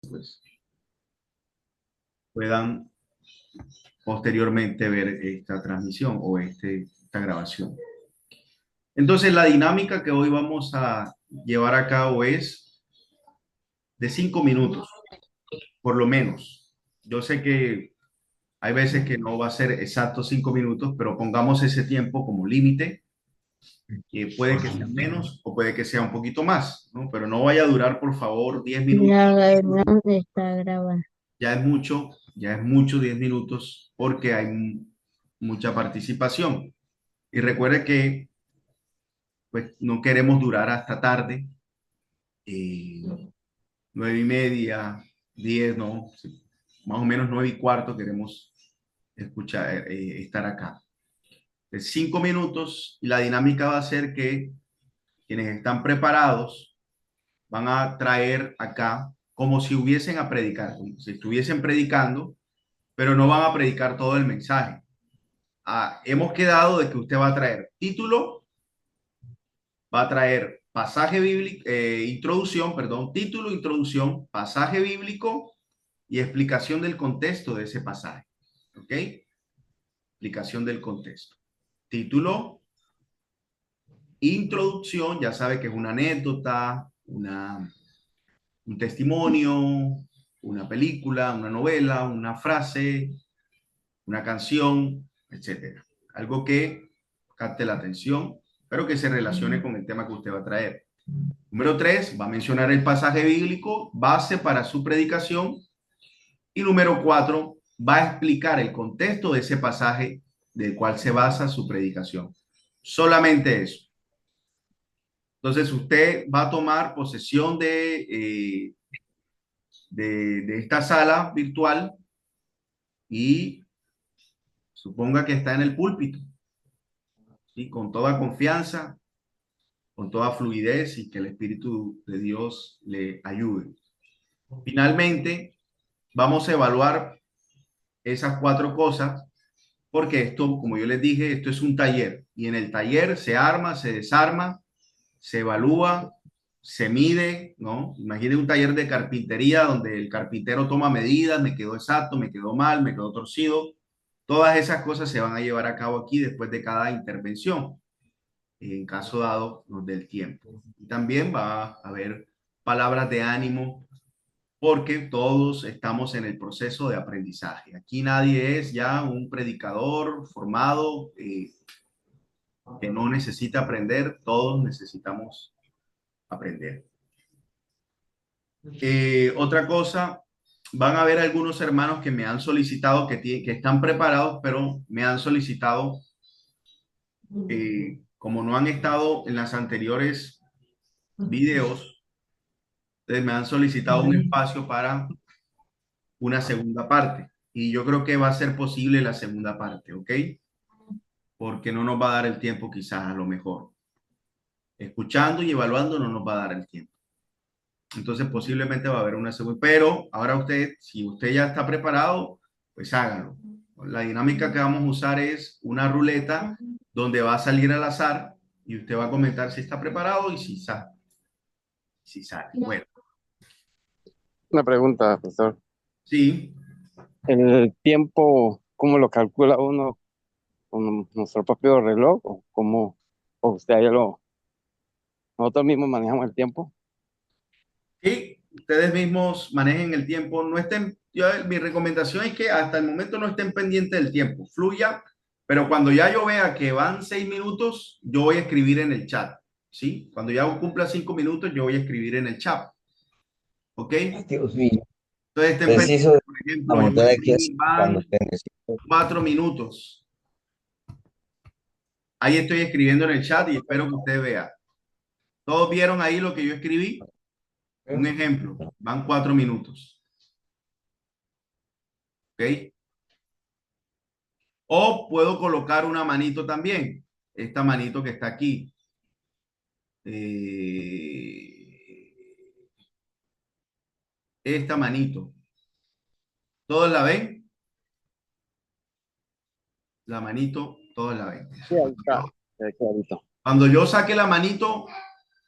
pues puedan posteriormente ver esta transmisión o esta grabación. Entonces, la dinámica que hoy vamos a llevar a cabo es de 5 minutos, por lo menos. Yo sé que hay veces que no va a ser exacto 5 minutos, pero pongamos ese tiempo como límite, que puede que sea menos o puede que sea un poquito más, ¿no? Pero no vaya a durar, por favor, 10 minutos. La verdad está grabando. Ya es mucho 10 minutos porque hay mucha participación. Y recuerde que pues no queremos durar hasta tarde, eh, 9:30, 10, no, sí, más o menos 9:15 queremos escuchar, estar acá. De 5 minutos y la dinámica va a ser que quienes están preparados van a traer acá como si hubiesen a predicar, como si estuviesen predicando, pero no van a predicar todo el mensaje. Hemos quedado de que usted va a traer título, va a traer pasaje bíblico, introducción, perdón, título, introducción, pasaje bíblico y explicación del contexto de ese pasaje. ¿Ok? Explicación del contexto. Título, introducción, ya sabe que es una anécdota, un testimonio, una película, una novela, una frase, una canción, etcétera. Algo que capte la atención, pero que se relacione con el tema que usted va a traer. Número 3, va a mencionar el pasaje bíblico, base para su predicación. Y número 4, va a explicar el contexto de ese pasaje del cual se basa su predicación. Solamente eso. Entonces usted va a tomar posesión de esta sala virtual y suponga que está en el púlpito, ¿sí? Con toda confianza, con toda fluidez y que el Espíritu de Dios le ayude. Finalmente, vamos a evaluar esas 4 cosas porque esto, como yo les dije, esto es un taller y en el taller se arma, se desarma, se evalúa, se mide, ¿no? Imagine un taller de carpintería donde el carpintero toma medidas, me quedó exacto, me quedó mal, me quedó torcido. Todas esas cosas se van a llevar a cabo aquí después de cada intervención, en caso dado nos dé el tiempo. Y también va a haber palabras de ánimo porque todos estamos en el proceso de aprendizaje. Aquí nadie es ya un predicador formado que no necesita aprender, todos necesitamos aprender. Otra cosa, van a haber algunos hermanos que me han solicitado, que están preparados, pero me han solicitado, como no han estado en las anteriores videos, me han solicitado un espacio para una segunda parte. Y yo creo que va a ser posible la segunda parte, ¿ok? Porque no nos va a dar el tiempo quizás a lo mejor. Escuchando y evaluando no nos va a dar el tiempo. Entonces posiblemente va a haber una segunda. Pero ahora usted, si usted ya está preparado, pues hágalo. La dinámica que vamos a usar es una ruleta donde va a salir al azar y usted va a comentar si está preparado y si sale. Si sale. Bueno, Una pregunta, profesor. sí. ¿El tiempo, cómo lo calcula uno con nuestro propio reloj o cómo, o usted ya lo, nosotros mismos manejamos el tiempo? Y ustedes mismos manejen el tiempo, no estén, mi recomendación es que hasta el momento no estén pendientes del tiempo, fluya, pero cuando ya yo vea que van 6 minutos, yo voy a escribir en el chat, ¿sí? Cuando ya cumpla 5 minutos, yo voy a escribir en el chat, ¿ok? Dios mío, Entonces estén preciso pendientes, de por la ejemplo, yo voy a montada que hace escribir, cuando van te necesito. 4 minutos, ahí estoy escribiendo en el chat y espero que usted vea. ¿Todos vieron ahí lo que yo escribí? Un ejemplo, van 4 minutos, ¿ok? O puedo colocar una manito también, esta manito que está aquí. Eh, esta manito. ¿Todos la ven? La manito, todos la ven. Sí, ahí está. Ahí clarito. Cuando yo saque la manito,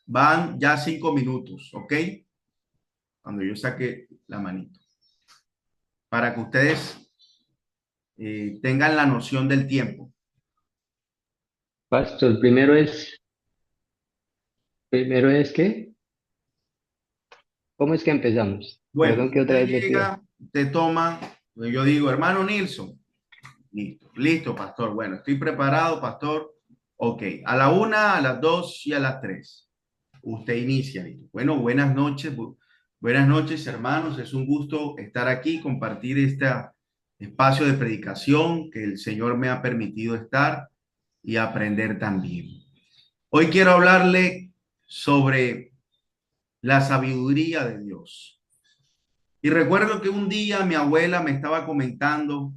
van ya 5 minutos, ¿ok? cuando yo saque la manito, para que ustedes tengan la noción del tiempo. Pastor, primero es ¿qué? ¿Cómo es que empezamos? Bueno, Perdón que otra usted vez le pido. llega, te toma, pues yo digo, hermano Nilsson, listo, listo, pastor. Bueno, estoy preparado, pastor. Ok, a la 1, a las 2 y a las 3. Usted inicia. Bueno, buenas noches, buenas noches, hermanos. Es un gusto estar aquí, compartir este espacio de predicación que el Señor me ha permitido estar y aprender también. Hoy quiero hablarle sobre la sabiduría de Dios. Y recuerdo que un día mi abuela me estaba comentando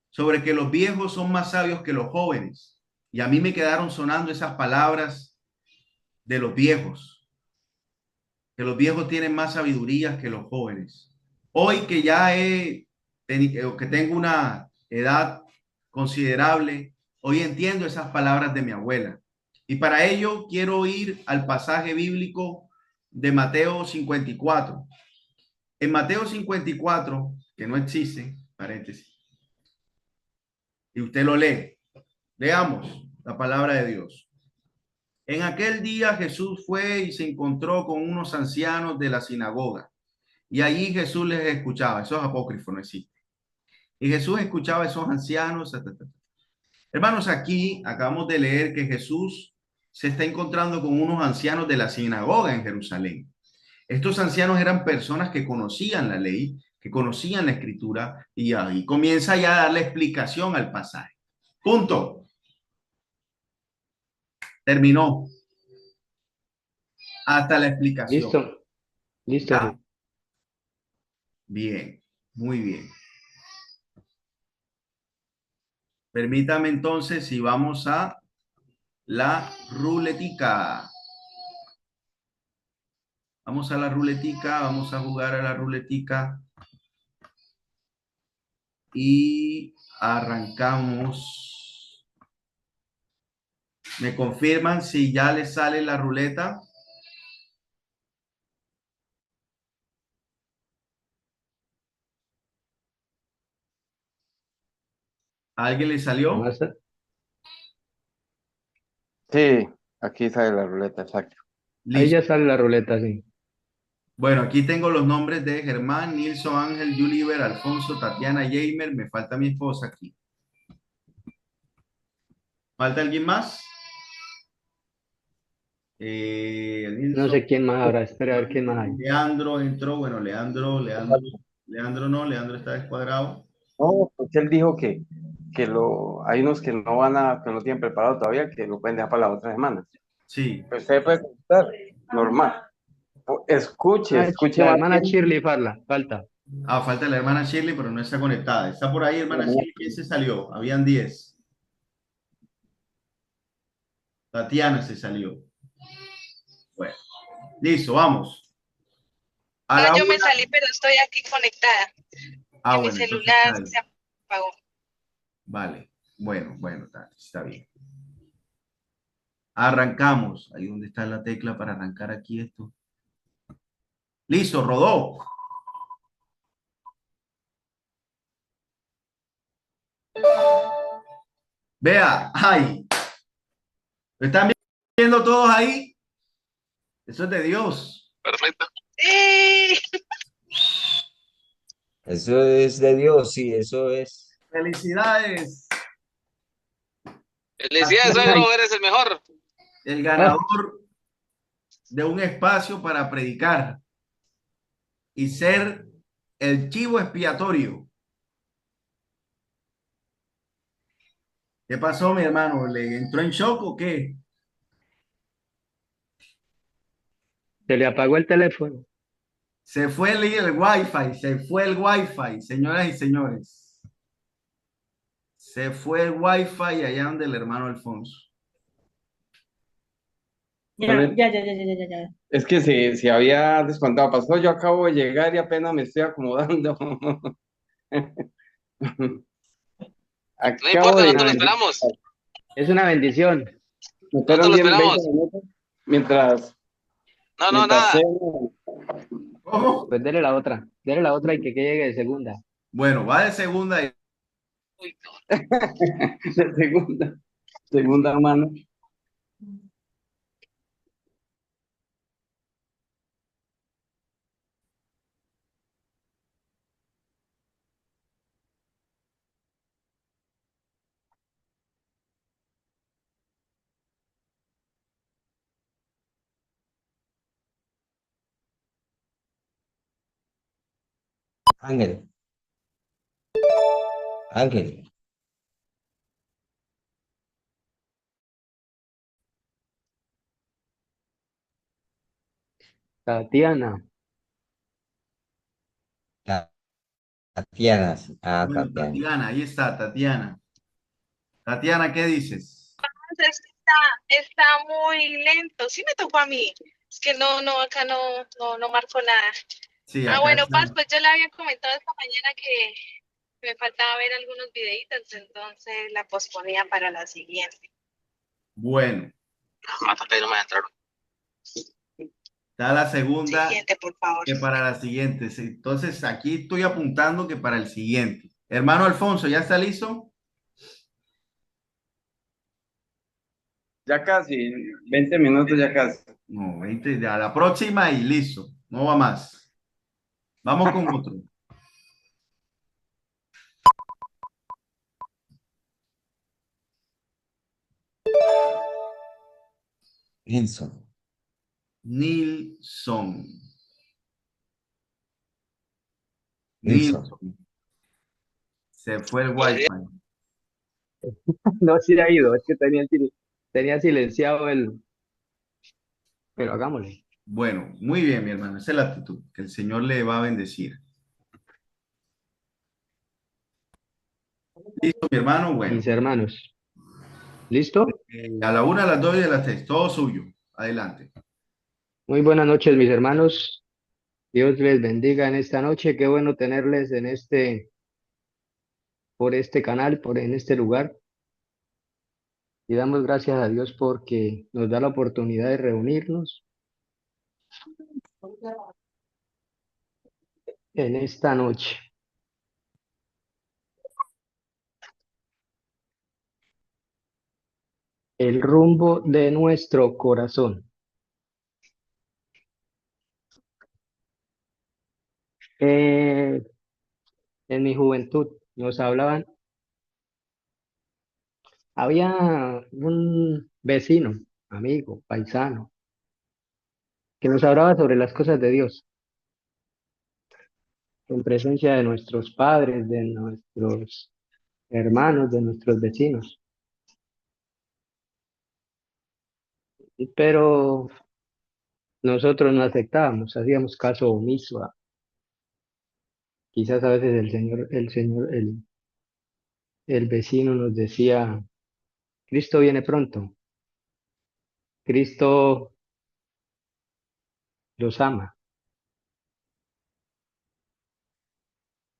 sobre que los viejos son más sabios que los jóvenes. Y a mí me quedaron sonando esas palabras de los viejos, que los viejos tienen más sabiduría que los jóvenes. Hoy que ya que tengo una edad considerable, hoy entiendo esas palabras de mi abuela. Y para ello quiero ir al pasaje bíblico de Mateo 54. En Mateo 54, que no existe, paréntesis, y usted lo lee. Leamos la palabra de Dios. En aquel día Jesús fue y se encontró con unos ancianos de la sinagoga. Y allí Jesús les escuchaba. Eso es apócrifo, no existe. Y Jesús escuchaba a esos ancianos. Hermanos, aquí acabamos de leer que Jesús se está encontrando con unos ancianos de la sinagoga en Jerusalén. Estos ancianos eran personas que conocían la ley, que conocían la escritura, y ahí comienza ya a darle explicación al pasaje. Punto. Terminó. Hasta la explicación. Listo, ¿Ya? listo. Bien, muy bien. Permítame entonces si vamos a la ruletica. Vamos a la ruletica, vamos a jugar a la ruletica y arrancamos. ¿Me confirman si ya les sale la ruleta? ¿A alguien le salió? Vamos a- Sí, aquí sale la ruleta, exacto. Ahí Listo. ya sale la ruleta, sí. Bueno, aquí tengo los nombres de Germán, Nilson, Ángel, Juliver, Alfonso, Tatiana, Jamer. Me falta mi esposa aquí. ¿Falta alguien más? No Nilson. sé quién más habrá. Espera a ver quién más hay. Leandro entró. Bueno, Leandro está descuadrado. No, porque él dijo hay unos que no tienen preparado todavía, que lo pueden dejar para la otra semana. Sí. Pero usted puede contestar, normal. Ah, Escuche la más hermana bien. Shirley falta. Ah, falta la hermana Shirley, pero no está conectada. Está por ahí, hermana Shirley. ¿Quién se salió? Habían 10. Tatiana se salió. Bueno, listo, vamos. A No, la yo me una. salí, pero estoy aquí conectada. Ah, Que mi bueno, entonces celular está bien. se apagó. Vale. Bueno, Tati, está bien. Arrancamos. Ahí donde está la tecla para arrancar aquí esto. Listo, rodó. Vea, ay, ¿lo están viendo todos ahí? Eso es de Dios. Perfecto. ¡Sí! Eso es de Dios, sí, eso es. Felicidades. Felicidades, Ay, suegro, eres el mejor. El ah, ganador de un espacio para predicar y ser el chivo expiatorio. ¿Qué pasó, mi hermano? ¿Le entró en shock o qué? se le apagó el teléfono. Se fue el wifi, se fue el wifi, señoras y señores. Se fue el wifi allá donde el hermano Alfonso. Ya. Es que si había descontado, pasó, yo acabo de llegar y apenas me estoy acomodando. No Acabo importa, de nosotros lo Una esperamos. Es una bendición. me Nosotros esperan lo 10, 20 esperamos. minutos mientras, No, mientras nada. ceno. ¿Cómo? Pues dele la otra y que llegue de segunda. Bueno, va de segunda y Uy, no. De segunda mano. Ángel, Ángel, Tatiana, Ta- Tatiana. bueno, Tatiana. Tatiana, ahí está, Tatiana. Tatiana, ¿qué dices? Es que está muy lento. Sí me tocó a mí. Es que acá no marcó nada. Sí, Ah, acá bueno, está. Paz, pues yo le había comentado esta mañana que me faltaba ver algunos videitos, entonces la posponía para la siguiente. Bueno, No me entraron. está la segunda Siguiente, por favor. que para la siguiente. Sí, entonces, aquí estoy apuntando que para el siguiente. Hermano Alfonso, ¿ya está listo? Ya casi, 20 minutos ya casi. No, 20, a la próxima y listo. No va más. Vamos con otro. Nilsson. Nilsson. Nilsson. Nilsson. Se fue el Podría- wifi. no se ha ido, es que tenía silenciado pero hagámosle. Bueno, muy bien, mi hermano. Esa es la actitud. Que el Señor le va a bendecir. ¿Listo, mi hermano? Bueno. Mis hermanos, ¿listo? A la una, a las dos y a las tres. Todo suyo. Adelante. Muy buenas noches, mis hermanos. Dios les bendiga en esta noche. Qué bueno tenerles por este canal, en este lugar. Y damos gracias a Dios porque nos da la oportunidad de reunirnos en esta noche. El rumbo de nuestro corazón. Eh, en mi juventud nos hablaban, había un vecino, amigo, paisano, que nos hablaba sobre las cosas de Dios, en presencia de nuestros padres, de nuestros hermanos, de nuestros vecinos. Pero nosotros no aceptábamos, hacíamos caso omiso. Quizás a veces el vecino nos decía, Cristo viene pronto, Cristo los ama,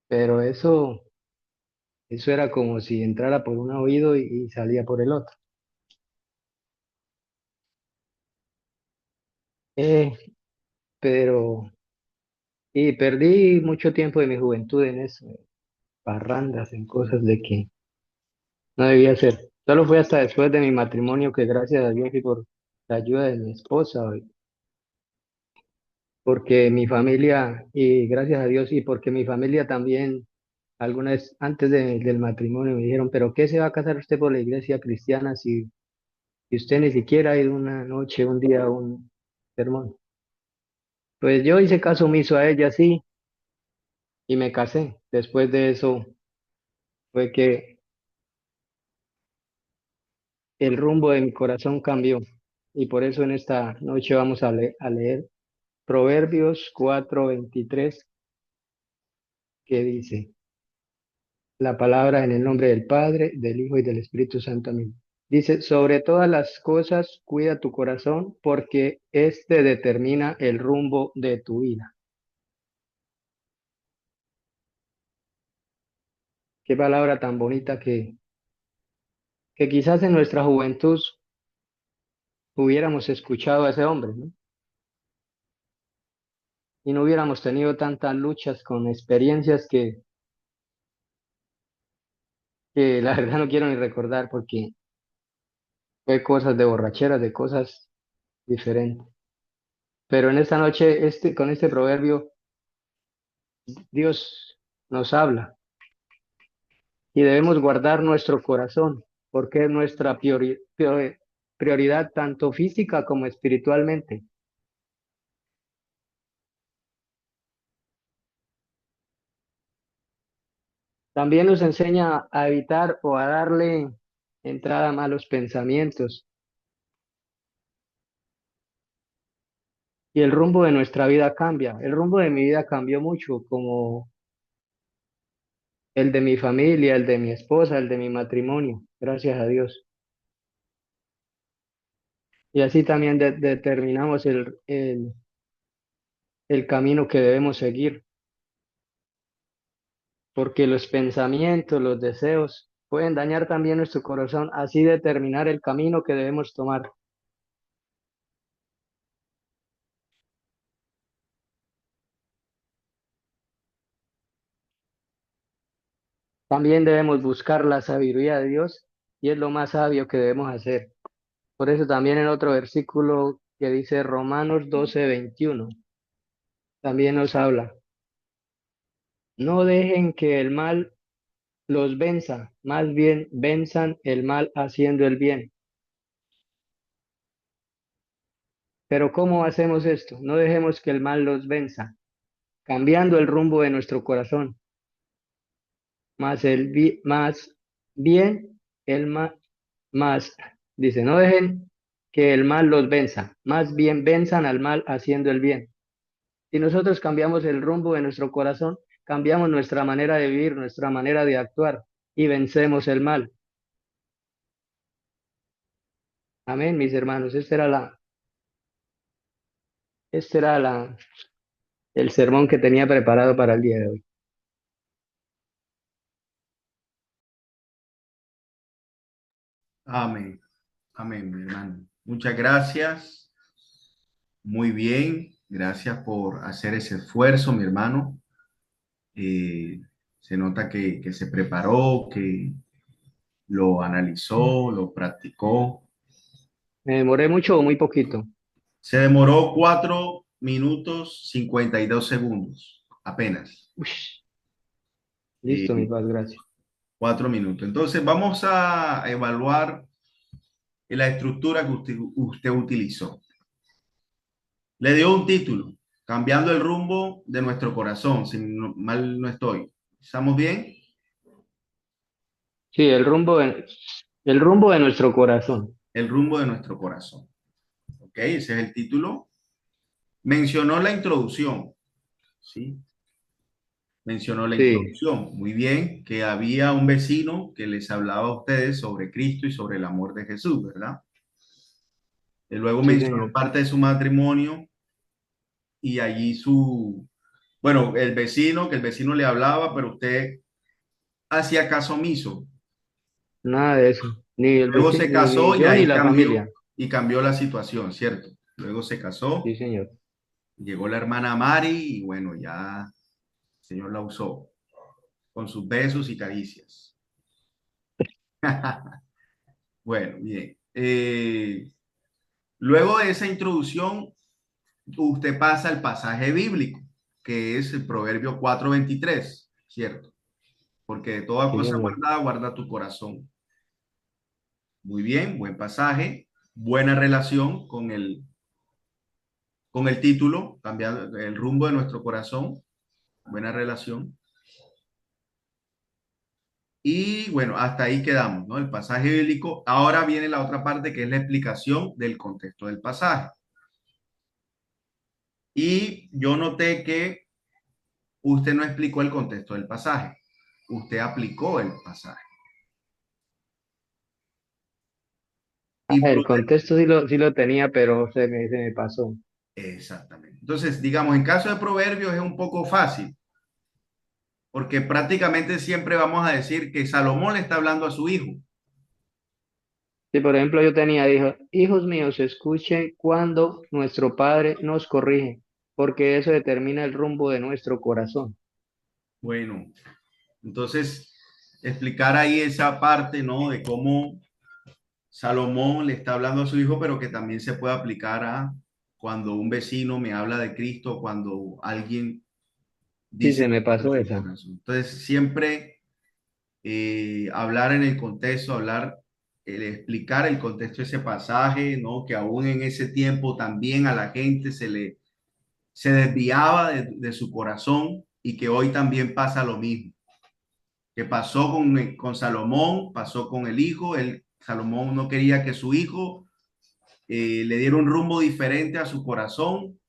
pero eso era como si entrara por un oído y salía por el otro. Eh, pero, y perdí mucho tiempo de mi juventud en eso, en parrandas, en cosas de que no debía hacer. Solo fue hasta después de mi matrimonio que gracias a Dios y por la ayuda de mi esposa, porque mi familia, y gracias a Dios, y porque mi familia también, alguna vez antes del matrimonio me dijeron, pero ¿qué se va a casar usted por la iglesia cristiana si usted ni siquiera ha ido una noche, un día a un sermón? Pues yo hice caso omiso a ella, sí, y me casé. Después de eso fue que el rumbo de mi corazón cambió, y por eso en esta noche vamos a leer Proverbios 4:23, que dice, la palabra en el nombre del Padre, del Hijo y del Espíritu Santo. Amén. Dice, sobre todas las cosas, cuida tu corazón, porque éste determina el rumbo de tu vida. Qué palabra tan bonita que quizás en nuestra juventud hubiéramos escuchado a ese hombre, ¿no? y no hubiéramos tenido tantas luchas con experiencias que la verdad no quiero ni recordar porque fue cosas de borracheras, de cosas diferentes. Pero en esta noche, con este proverbio, Dios nos habla y debemos guardar nuestro corazón porque es nuestra prioridad tanto física como espiritualmente. También nos enseña a evitar o a darle entrada a malos pensamientos. Y el rumbo de nuestra vida cambia. El rumbo de mi vida cambió mucho, como el de mi familia, el de mi esposa, el de mi matrimonio, gracias a Dios. Y así también determinamos el camino que debemos seguir, porque los pensamientos, los deseos pueden dañar también nuestro corazón, así determinar el camino que debemos tomar. También debemos buscar la sabiduría de Dios y es lo más sabio que debemos hacer. Por eso también en otro versículo que dice Romanos 12:21, también nos habla, no dejen que el mal los venza, más bien venzan el mal haciendo el bien. Pero ¿cómo hacemos esto? No dejemos que el mal los venza, cambiando el rumbo de nuestro corazón, más bien el más, dice, no dejen que el mal los venza, más bien venzan al mal haciendo el bien. Si nosotros cambiamos el rumbo de nuestro corazón, cambiamos nuestra manera de vivir, nuestra manera de actuar y vencemos el mal. Amén, mis hermanos. Este era el sermón que tenía preparado para el día de hoy. Amén. Amén, mi hermano. Muchas gracias. Muy bien. Gracias por hacer ese esfuerzo, mi hermano. Se nota que se preparó, que lo analizó, lo practicó. ¿Me demoré mucho o muy poquito? Se demoró 4 minutos 52 segundos, apenas. Ush, listo, mi Eh, paz, gracias. 4 minutos. Entonces vamos a evaluar la estructura que usted utilizó. Le dio un título, Cambiando el rumbo de nuestro corazón, si mal no estoy. ¿Estamos bien? Sí, el rumbo de nuestro corazón. El rumbo de nuestro corazón. Ok, ese es el título. Mencionó la introducción, ¿sí? Mencionó la Sí, introducción. Muy bien, que había un vecino que les hablaba a ustedes sobre Cristo y sobre el amor de Jesús, ¿verdad? Y luego sí, mencionó señor. parte de su matrimonio y allí bueno, que el vecino le hablaba, pero usted hacía caso omiso. Nada de eso. Ni el Luego vecino, se casó ni y yo, ni ahí la familia. cambió la situación, ¿cierto? Luego se casó, Sí, señor. llegó la hermana Mari y bueno, ya el Señor la usó con sus besos y caricias. Bueno, bien. Luego de esa introducción, usted pasa al pasaje bíblico, que es el Proverbio 4:23, ¿cierto? Porque de toda Sí, cosa señor. guardada, guarda tu corazón. Muy bien, buen pasaje, buena relación con el título, cambiando el rumbo de nuestro corazón, buena relación. Y bueno, hasta ahí quedamos, ¿no? El pasaje bíblico. Ahora viene la otra parte que es la explicación del contexto del pasaje. Y yo noté que usted no explicó el contexto del pasaje, usted aplicó el pasaje. Ah, Y el contexto sí lo tenía, pero se me pasó. exactamente. Entonces, digamos, en caso de proverbios es un poco fácil, porque prácticamente siempre vamos a decir que Salomón le está hablando a su hijo. Sí, por ejemplo, yo tenía, dijo, hijos míos, escuchen cuando nuestro padre nos corrige. porque eso determina el rumbo de nuestro corazón. Bueno, entonces explicar ahí esa parte, ¿no? De cómo Salomón le está hablando a su hijo, pero que también se puede aplicar a cuando un vecino me habla de Cristo, cuando alguien Sí, dice se me en pasó su esa. corazón. Entonces, siempre hablar en el contexto, explicar el contexto de ese pasaje, ¿no? Que aún en ese tiempo también a la gente se desviaba de su corazón y que hoy también pasa lo mismo. Que pasó con Salomón, pasó con el hijo. Salomón no quería que su hijo le diera un rumbo diferente a su corazón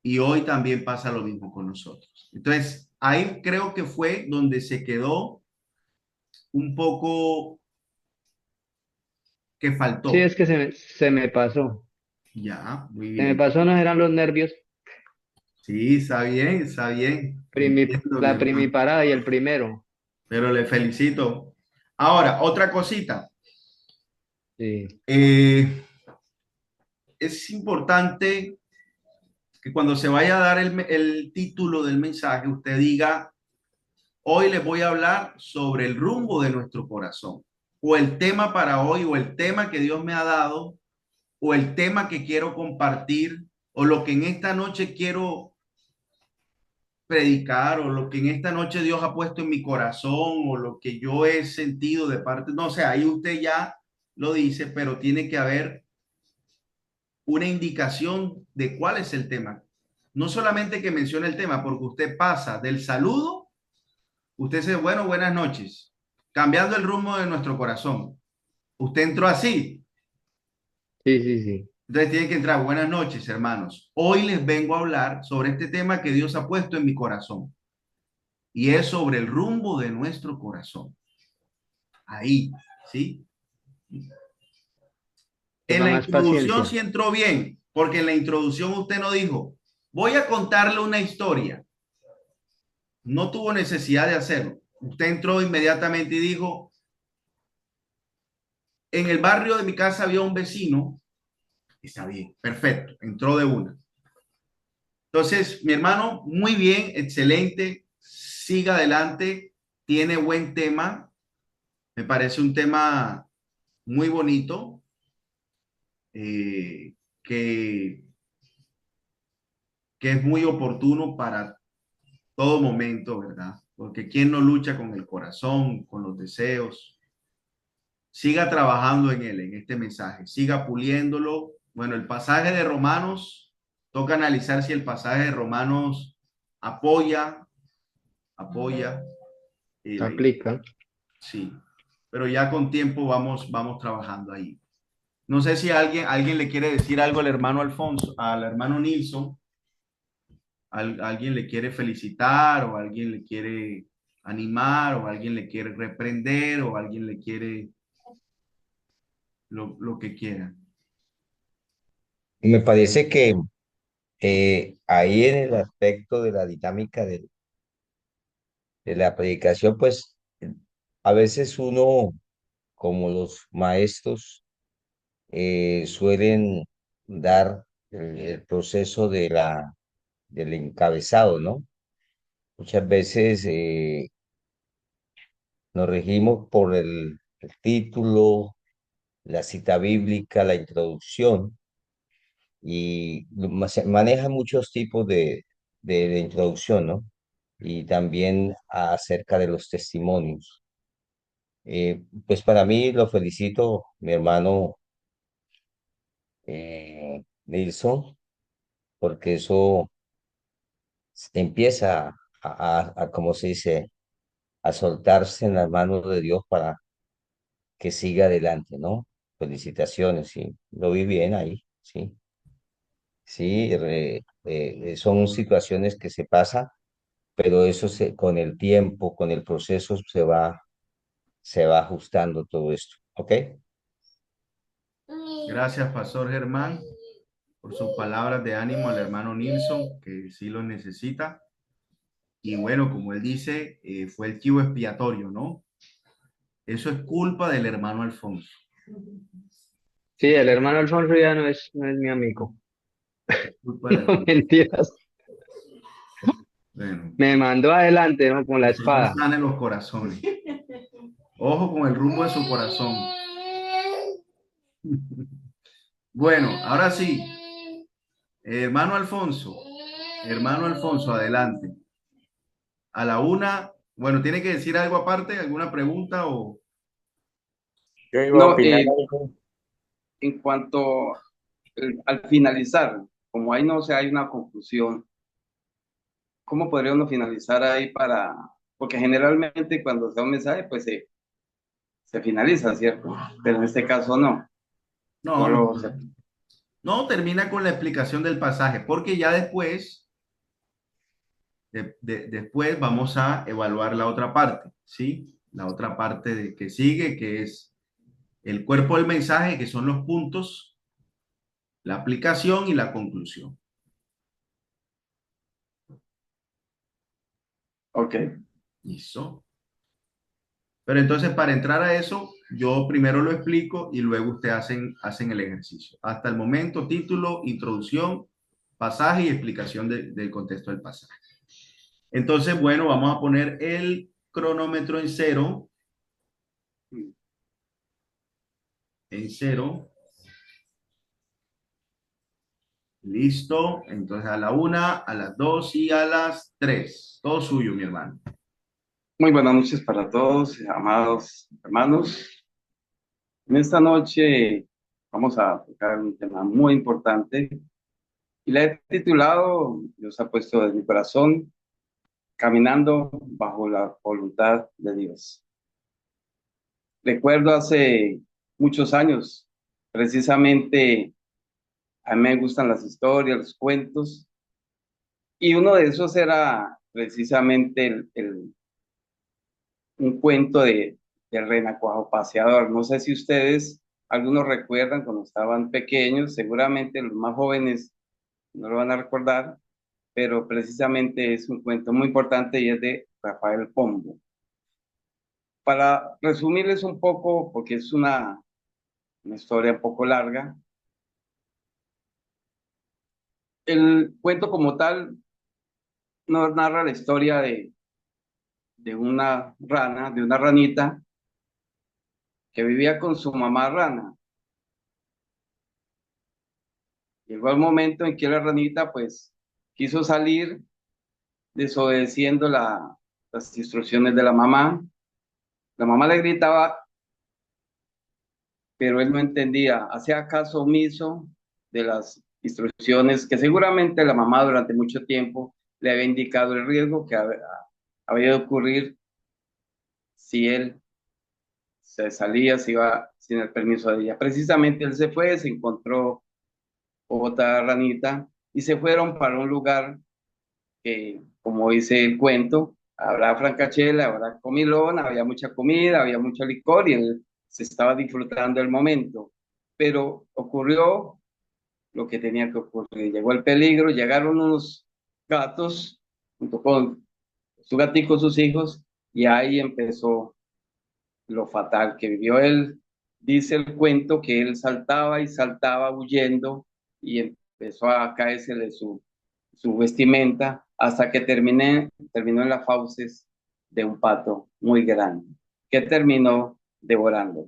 y hoy también pasa lo mismo con nosotros. Entonces, ahí creo que fue donde se quedó un poco que Sí, faltó. es que se me pasó. Ya, muy Se me bien. pasó, no eran los nervios, Sí, está bien, está bien. Entiendo, mi la hermano. primiparada y el primero. Pero le felicito. Ahora, otra cosita. Sí, Eh, es importante que cuando se vaya a dar el título del mensaje, usted diga, hoy les voy a hablar sobre el rumbo de nuestro corazón, o el tema para hoy, o el tema que Dios me ha dado, o el tema que quiero compartir, o lo que en esta noche quiero predicar, o lo que en esta noche Dios ha puesto en mi corazón, o lo que yo he sentido de parte, no sé, ahí usted ya lo dice, pero tiene que haber una indicación de cuál es el tema. No solamente que mencione el tema, porque usted pasa del saludo, usted dice, bueno, buenas noches, cambiando el rumbo de nuestro corazón. Usted entró así, sí, sí, sí. entonces tiene que entrar, buenas noches, hermanos. Hoy les vengo a hablar sobre este tema que Dios ha puesto en mi corazón y es sobre el rumbo de nuestro corazón. Ahí, ¿sí? En Tenga la más introducción paciencia. sí entró bien, porque en la introducción usted no dijo, voy a contarle una historia. No tuvo necesidad de hacerlo. Usted entró inmediatamente y dijo, en el barrio de mi casa había un vecino. Está bien, perfecto, entró de una. Entonces, mi hermano, muy bien, excelente, siga adelante, tiene buen tema, me parece un tema muy bonito, eh, que, que es muy oportuno para todo momento, ¿verdad? Porque ¿quién no lucha con el corazón, con los deseos? Siga trabajando en él, en este mensaje, siga puliéndolo. Bueno, el pasaje de Romanos, toca analizar si el pasaje de Romanos apoya, Aplica. sí, pero ya con tiempo vamos trabajando ahí. No sé si alguien le quiere decir algo al hermano Alfonso, al hermano Nilsson, alguien le quiere felicitar o alguien le quiere animar o alguien le quiere reprender o alguien le quiere lo que quiera. Me parece que ahí en el aspecto de la dinámica de la predicación, pues a veces uno, como los maestros, suelen dar el proceso del encabezado, ¿no? Muchas veces nos regimos por el título, la cita bíblica, la introducción, y se maneja muchos tipos de introducción, ¿no? Y también acerca de los testimonios. Pues para mí lo felicito, mi hermano Nilsson, porque eso empieza como se dice, a soltarse en las manos de Dios para que siga adelante, ¿no? Felicitaciones, sí, lo vi bien ahí, sí. Sí, son situaciones que se pasan, pero con el tiempo, con el proceso se va ajustando todo esto, ¿ok? Gracias, Pastor Germán, por sus palabras de ánimo al hermano Nilsson, que sí lo necesita. Y bueno, como él dice, fue el chivo expiatorio, ¿no? Eso es culpa del hermano Alfonso. Sí, el hermano Alfonso ya no es mi amigo. Culpa de la No, mentiras. Bueno, Me mandó adelante, ¿no? Con la el Señor espada. sane los corazones. Ojo con el rumbo de su corazón. Bueno, ahora sí, hermano Alfonso, adelante. A la una, bueno, ¿tiene que decir algo aparte? ¿Alguna pregunta o? Yo iba a No, opinar algo. en cuanto al finalizar, como ahí no se hay una conclusión, ¿cómo podría uno finalizar ahí para, porque generalmente cuando se da un mensaje, pues se finaliza, ¿cierto? Pero en este caso no, No, no, solo no. se... No, termina con la explicación del pasaje, porque ya después, después vamos a evaluar la otra parte, ¿sí? La otra parte que sigue, que es el cuerpo del mensaje, que son los puntos, la aplicación y la conclusión. Ok, ¿Listo? Pero entonces para entrar a eso, yo primero lo explico y luego ustedes hacen el ejercicio. Hasta el momento, título, introducción, pasaje y explicación del contexto del pasaje. Entonces, bueno, vamos a poner el cronómetro en cero. En cero. Listo. Entonces a la una, a las dos y a las tres. Todo suyo, mi hermano. muy buenas noches para todos, amados hermanos. En esta noche vamos a tocar un tema muy importante y la he titulado, Dios ha puesto en mi corazón, Caminando bajo la voluntad de Dios. Recuerdo hace muchos años, precisamente a mí me gustan las historias, los cuentos, y uno de esos era precisamente un cuento del renacuajo paseador. No sé si ustedes, algunos recuerdan cuando estaban pequeños, seguramente los más jóvenes no lo van a recordar, pero precisamente es un cuento muy importante y es de Rafael Pombo. Para resumirles un poco, porque es una historia un poco larga, el cuento como tal nos narra la historia de una rana, de una ranita que vivía con su mamá rana. Llegó el momento en que la ranita pues quiso salir desobedeciendo las instrucciones de la mamá. La mamá le gritaba, pero él no entendía, hacía caso omiso de las instrucciones que seguramente la mamá durante mucho tiempo le había indicado el riesgo que había de ocurrir si él se salía, se iba sin el permiso de ella. Precisamente él se fue, se encontró otra ranita y se fueron para un lugar que, como dice el cuento, habrá francachela, habrá comilón, había mucha comida, había mucho licor y él se estaba disfrutando el momento. Pero ocurrió lo que tenía que ocurrir. Llegó el peligro, llegaron unos gatos junto con su gatico, sus hijos, y ahí empezó lo fatal que vivió él. Dice el cuento que él saltaba y saltaba huyendo y empezó a caérsele su vestimenta hasta que terminó en las fauces de un pato muy grande, que terminó devorando.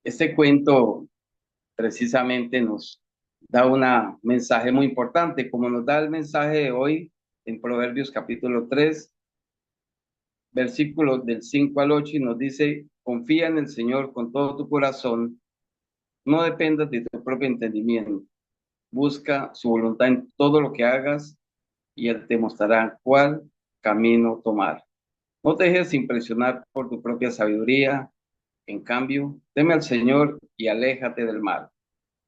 Este cuento precisamente nos da un mensaje muy importante, como nos da el mensaje de hoy en Proverbios capítulo 3 versículos del 5 al 8 y nos dice, confía en el Señor con todo tu corazón, no dependas de tu propio entendimiento, busca su voluntad en todo lo que hagas y Él te mostrará cuál camino tomar. No te dejes impresionar por tu propia sabiduría, en cambio, teme al Señor y aléjate del mal.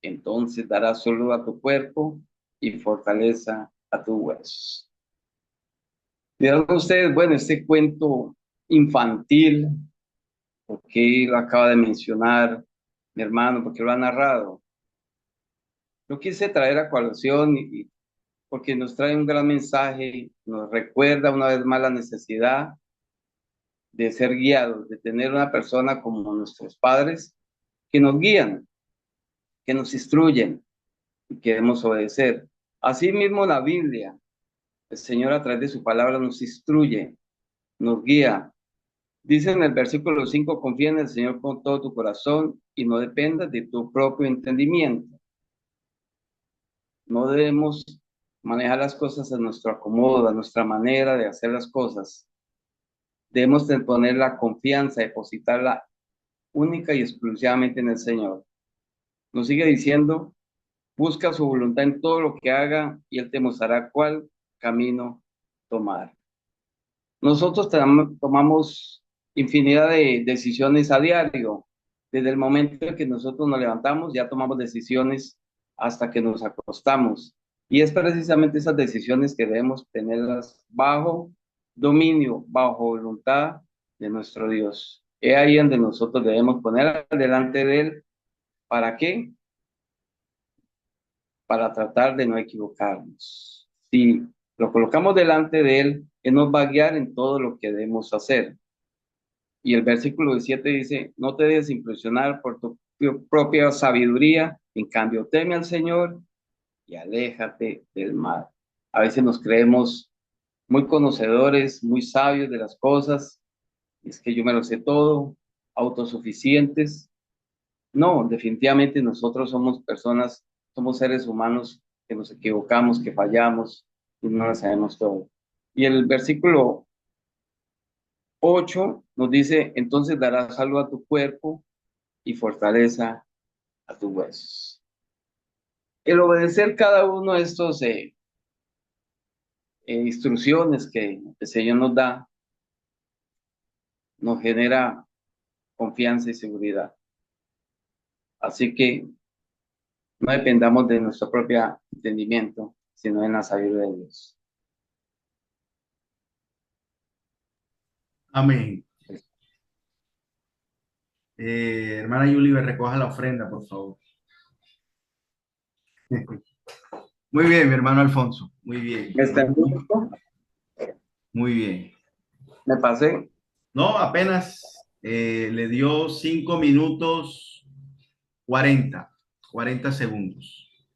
Entonces darás salud a tu cuerpo y fortaleza a tus huesos. Dirán ustedes, bueno, este cuento infantil, ¿por qué lo acaba de mencionar mi hermano? ¿Por qué lo ha narrado? Lo quise traer a colación porque nos trae un gran mensaje, nos recuerda una vez más la necesidad de ser guiados, de tener una persona como nuestros padres que nos guían, que nos instruyen. y queremos obedecer. Asimismo, la Biblia, el Señor a través de su palabra nos instruye, nos guía. Dice en el versículo 5: confía en el Señor con todo tu corazón y no dependas de tu propio entendimiento. No debemos manejar las cosas a nuestro acomodo, a nuestra manera de hacer las cosas. Debemos de poner la confianza, depositarla única y exclusivamente en el Señor. Nos sigue diciendo: busca su voluntad en todo lo que haga y Él te mostrará cuál camino tomar. Nosotros tomamos infinidad de decisiones a diario. Desde el momento en que nosotros nos levantamos, ya tomamos decisiones hasta que nos acostamos. Y es precisamente esas decisiones que debemos tenerlas bajo dominio, bajo voluntad de nuestro Dios. Es ahí donde nosotros debemos poner delante de Él. ¿Para qué? Para tratar de no equivocarnos. Si lo colocamos delante de Él, Él nos va a guiar en todo lo que debemos hacer. Y el versículo 17 dice: no te dejes impresionar por tu propia sabiduría, en cambio teme al Señor y aléjate del mal. A veces nos creemos muy conocedores, muy sabios de las cosas, es que yo me lo sé todo, autosuficientes. No, definitivamente nosotros somos personas, somos seres humanos que nos equivocamos, que fallamos y no lo sabemos todo. Y el versículo 8 nos dice: entonces darás salud a tu cuerpo y fortaleza a tus huesos. El obedecer cada uno de estos instrucciones que el Señor nos da, nos genera confianza y seguridad. Así que no dependamos de nuestro propio entendimiento, sino en la sabiduría de Dios. Amén. Hermana Yuli, me recoja la ofrenda, por favor. Muy bien, mi hermano Alfonso. Muy bien. ¿Me está viendo? Muy bien. ¿Me pasé? No, apenas le dio 5 minutos 40 segundos.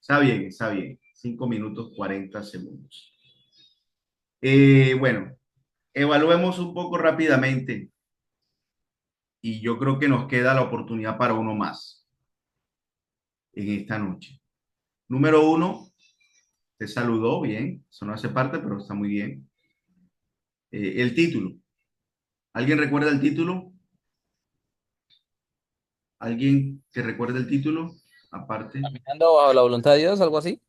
Está bien, está bien. 5 minutos 40 segundos. Bueno, evaluemos un poco rápidamente y yo creo que nos queda la oportunidad para uno más en esta noche. Número 1, te saludó bien. Eso no hace parte, pero está muy bien. El título. ¿Alguien recuerda el título? ¿Alguien que recuerde el título? Aparte, Caminando bajo la voluntad de Dios, algo así.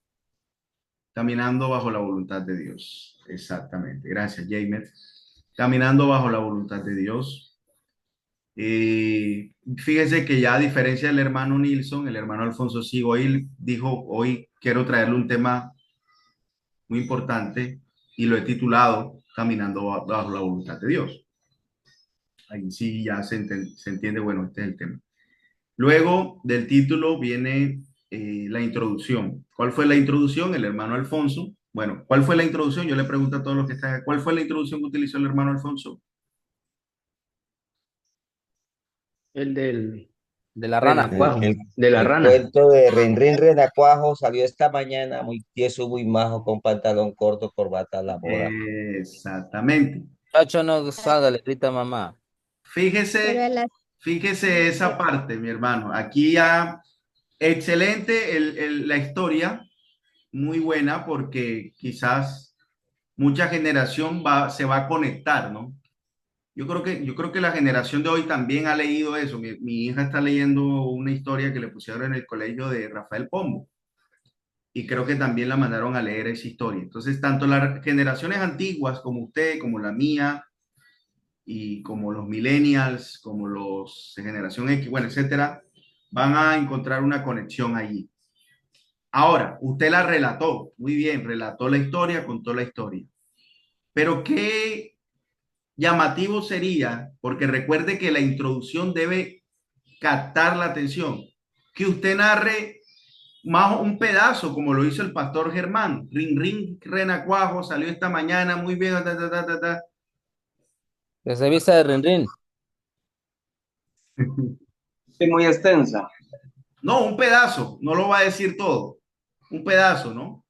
caminando bajo la voluntad de Dios. Exactamente. Gracias, James. Caminando bajo la voluntad de Dios. Fíjese que ya a diferencia del hermano Nilsson, el hermano Alfonso sí hoy dijo: hoy quiero traerle un tema muy importante y lo he titulado Caminando bajo la voluntad de Dios. Ahí sí ya se entiende, bueno, este es el tema. Luego del título viene la introducción. ¿Cuál fue la introducción? El hermano Alfonso. Bueno, ¿cuál fue la introducción? Yo le pregunto a todos los que están acá, ¿cuál fue la introducción que utilizó el hermano Alfonso? El del De la rana. renacuajo, El, de la el rana. cuento de Rin Renacuajo salió esta mañana muy tieso, muy majo, con pantalón corto, corbata a la moda. Exactamente. Chacho, no salga, le grita mamá. Fíjese, fíjese esa parte, mi hermano. Aquí ya, excelente la historia, muy buena, porque quizás mucha generación se va a conectar, ¿no? Yo creo que la generación de hoy también ha leído eso. Mi hija está leyendo una historia que le pusieron en el colegio de Rafael Pombo y creo que también la mandaron a leer esa historia. Entonces, tanto las generaciones antiguas como usted, como la mía y como los millennials, como los de generación X, bueno, etcétera, van a encontrar una conexión allí. Ahora, usted la relató, muy bien, relató la historia, contó la historia. Pero ¿qué llamativo sería? Porque recuerde que la introducción debe captar la atención, que usted narre más un pedazo, como lo hizo el pastor Germán. Rin Renacuajo salió esta mañana, muy bien, ta, ta, ta, ta, ta. Que se vista de rin. Es muy extensa. No, un pedazo, no lo va a decir todo. un pedazo, ¿no?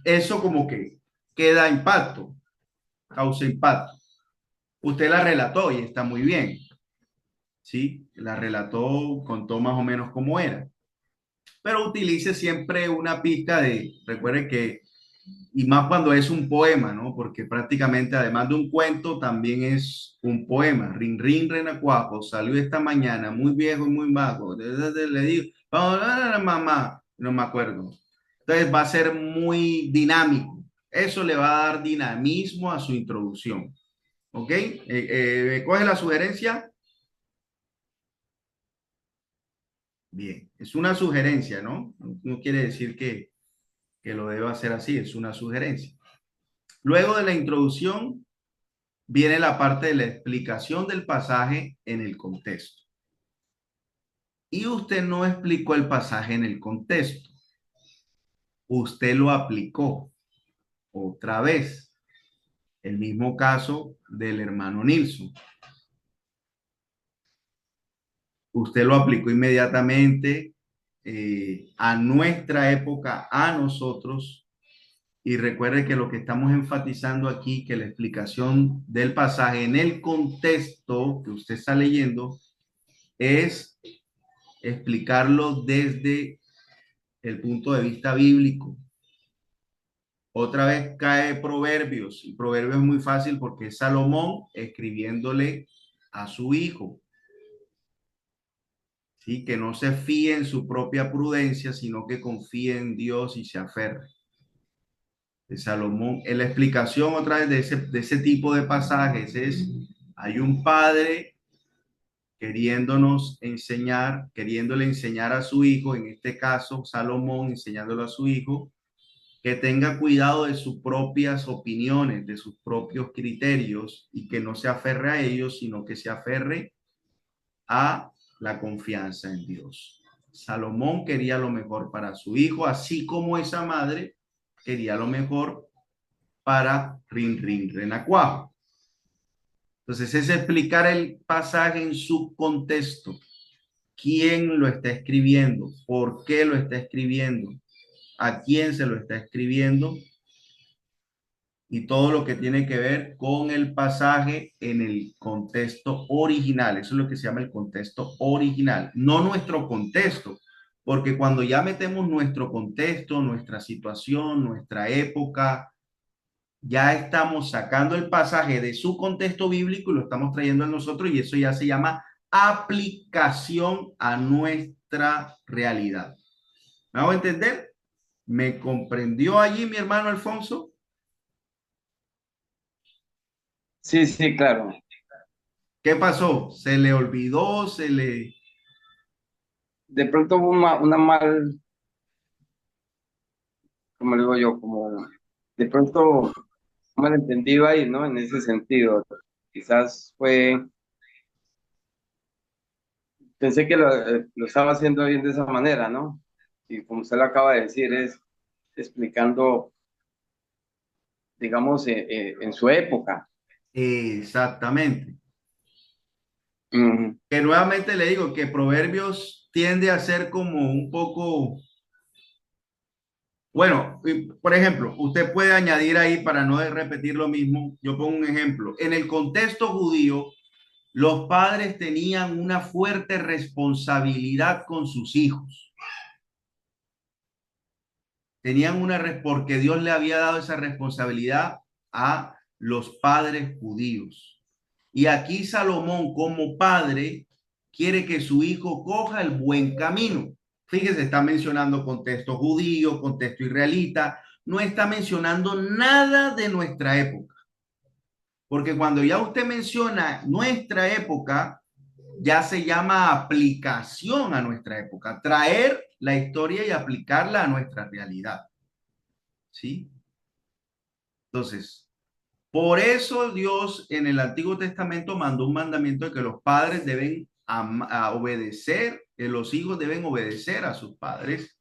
Eso como que queda impacto, causa impacto. Usted la relató y está muy bien, ¿sí? La relató, contó más o menos cómo era. Pero utilice siempre una pista recuerde que, y más cuando es un poema, ¿no? Porque prácticamente además de un cuento, también es un poema. Rin, rin, renacuajo, salió esta mañana, muy viejo y muy vago. Le digo, mamá, no me acuerdo. Entonces va a ser muy dinámico. Eso le va a dar dinamismo a su introducción. ¿Ok? ¿Me coge la sugerencia? Bien, es una sugerencia, ¿no? No quiere decir que lo deba hacer así, es una sugerencia. Luego de la introducción viene la parte de la explicación del pasaje en el contexto. Y usted no explicó el pasaje en el contexto. Usted lo aplicó otra vez. El mismo caso del hermano Nilsson. Usted lo aplicó inmediatamente a nuestra época, a nosotros. Y recuerde que lo que estamos enfatizando aquí, que la explicación del pasaje en el contexto que usted está leyendo es explicarlo desde el punto de vista bíblico. Otra vez cae Proverbios, y Proverbios es muy fácil porque es Salomón escribiéndole a su hijo. ¿Sí? Que no se fíe en su propia prudencia, sino que confíe en Dios y se aferre. De Salomón, en la explicación otra vez de ese tipo de pasajes es, hay un padre queriéndonos enseñar, queriéndole enseñar a su hijo, en este caso Salomón enseñándolo a su hijo, que tenga cuidado de sus propias opiniones, de sus propios criterios y que no se aferre a ellos, sino que se aferre a la confianza en Dios. Salomón quería lo mejor para su hijo, así como esa madre quería lo mejor para Rin Rin Renacuajo. Entonces es explicar el pasaje en su contexto. ¿Quién lo está escribiendo? ¿Por qué lo está escribiendo? ¿A quién se lo está escribiendo? Y todo lo que tiene que ver con el pasaje en el contexto original. Eso es lo que se llama el contexto original, no nuestro contexto, porque cuando ya metemos nuestro contexto, nuestra situación, nuestra época, ya estamos sacando el pasaje de su contexto bíblico y lo estamos trayendo a nosotros y eso ya se llama aplicación a nuestra realidad. ¿Me hago entender? ¿Me comprendió allí mi hermano Alfonso? Sí, sí, claro. ¿Qué pasó? ¿Se le olvidó? ¿Se le...? De pronto hubo una mal, como le digo yo, como de pronto malentendido ahí, ¿no? En ese sentido. Quizás pensé que lo estaba haciendo bien de esa manera, ¿no? Y como usted lo acaba de decir, es explicando, digamos, en su época. Exactamente. Mm, Que nuevamente le digo que Proverbios tiende a ser como un poco... Bueno, por ejemplo, usted puede añadir ahí para no repetir lo mismo. Yo pongo un ejemplo. En el contexto judío, los padres tenían una fuerte responsabilidad con sus hijos. Tenían porque Dios le había dado esa responsabilidad a los padres judíos. Y aquí Salomón, como padre, quiere que su hijo coja el buen camino. Fíjese, está mencionando contexto judío, contexto israelita, no está mencionando nada de nuestra época. Porque cuando ya usted menciona nuestra época, ya se llama aplicación a nuestra época, traer la historia y aplicarla a nuestra realidad. ¿Sí? Entonces, por eso Dios en el Antiguo Testamento mandó un mandamiento de que los padres deben obedecer, que los hijos deben obedecer a sus padres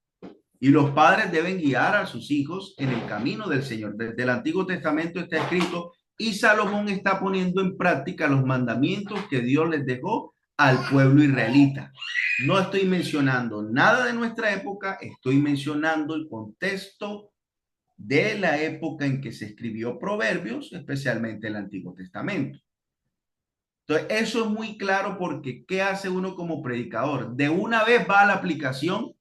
y los padres deben guiar a sus hijos en el camino del Señor. Desde el Antiguo Testamento está escrito y Salomón está poniendo en práctica los mandamientos que Dios les dejó al pueblo israelita. No estoy mencionando nada de nuestra época, estoy mencionando el contexto de la época en que se escribió Proverbios, especialmente el Antiguo Testamento. Entonces, eso es muy claro porque ¿qué hace uno como predicador? De una vez va a la aplicación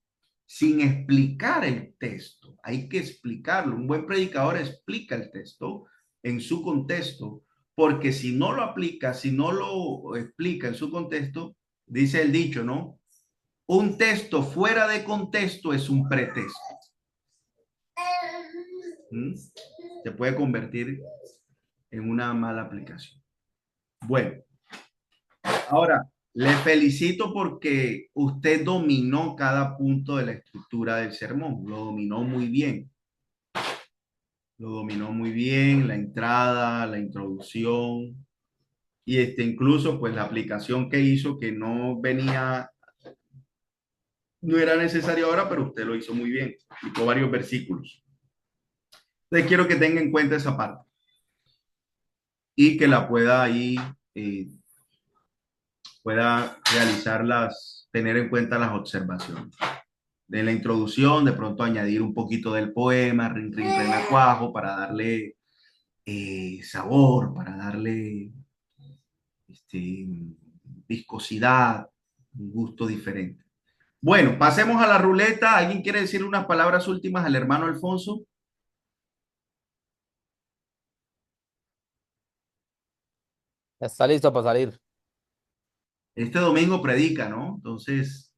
sin explicar el texto. Hay que explicarlo. Un buen predicador explica el texto en su contexto, porque si no lo aplica, si no lo explica en su contexto, dice el dicho, ¿no? Un texto fuera de contexto es un pretexto. Se puede convertir en una mala aplicación. Bueno, ahora le felicito porque usted dominó cada punto de la estructura del sermón, lo dominó muy bien. Lo dominó muy bien, la entrada, la introducción y incluso pues la aplicación que hizo que no venía, no era necesario ahora, pero usted lo hizo muy bien, explicó varios versículos. Entonces quiero que tenga en cuenta esa parte y que la pueda ahí, pueda realizarlas, tener en cuenta las observaciones. De la introducción, de pronto añadir un poquito del poema, rin, rin, renacuajo, para darle sabor, para darle viscosidad, un gusto diferente. Bueno, pasemos a la ruleta. ¿Alguien quiere decir unas palabras últimas al hermano Alfonso? Está listo para salir. Este domingo predica, ¿no? Entonces,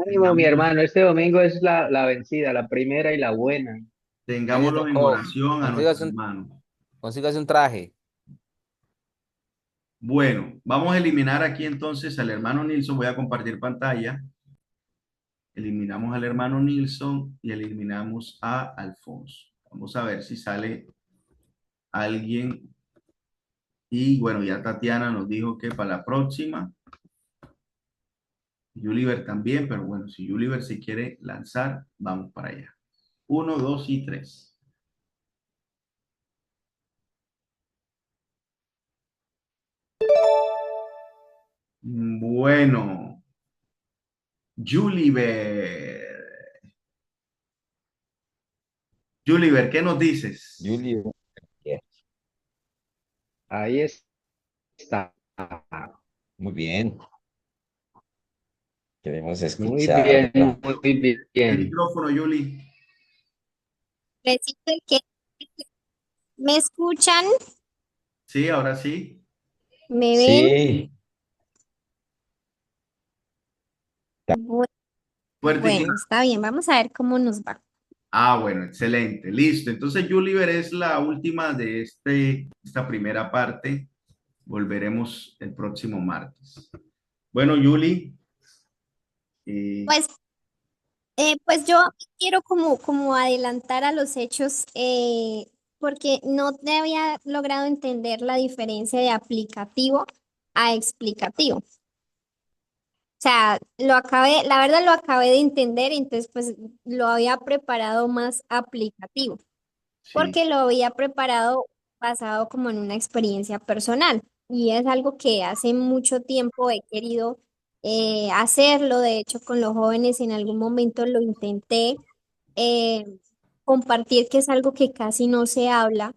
Ánimo, mi hermano, este domingo es la vencida, la primera y la buena. Ahí le tengámoslo en tocó. oración a nuestro Consígase hermano. consígase un traje. Bueno, vamos a eliminar aquí entonces al hermano Nilsson. Voy a compartir pantalla. Eliminamos al hermano Nilsson y eliminamos a Alfonso. Vamos a ver si sale alguien. Y bueno, ya Tatiana nos dijo que para la próxima. Yuliver también, pero bueno, si Yuliver se quiere lanzar, vamos para allá. 1, 2 y 3. Bueno, Yuliver. Yuliver, ¿qué nos dices? Julio, Ahí está. muy bien. Queremos Muy bien, escucharla. muy El bien. micrófono, Yuli. Recito que me escuchan, Sí, ahora sí. me ven. Sí, Bu- Fuerte y Bueno, claro. está bien, vamos a ver cómo nos va. Ah, bueno, excelente. Listo. Entonces, Yuliver es la última de esta primera parte. Volveremos el próximo martes. Bueno, Yuli. Pues, pues yo quiero como adelantar a los hechos porque no te había logrado entender la diferencia de aplicativo a explicativo. O sea, la verdad lo acabé de entender, entonces pues lo había preparado más aplicativo, Sí, porque lo había preparado basado como en una experiencia personal y es algo que hace mucho tiempo he querido hacerlo. De hecho, con los jóvenes en algún momento lo intenté eh, compartir, que es algo que casi no se habla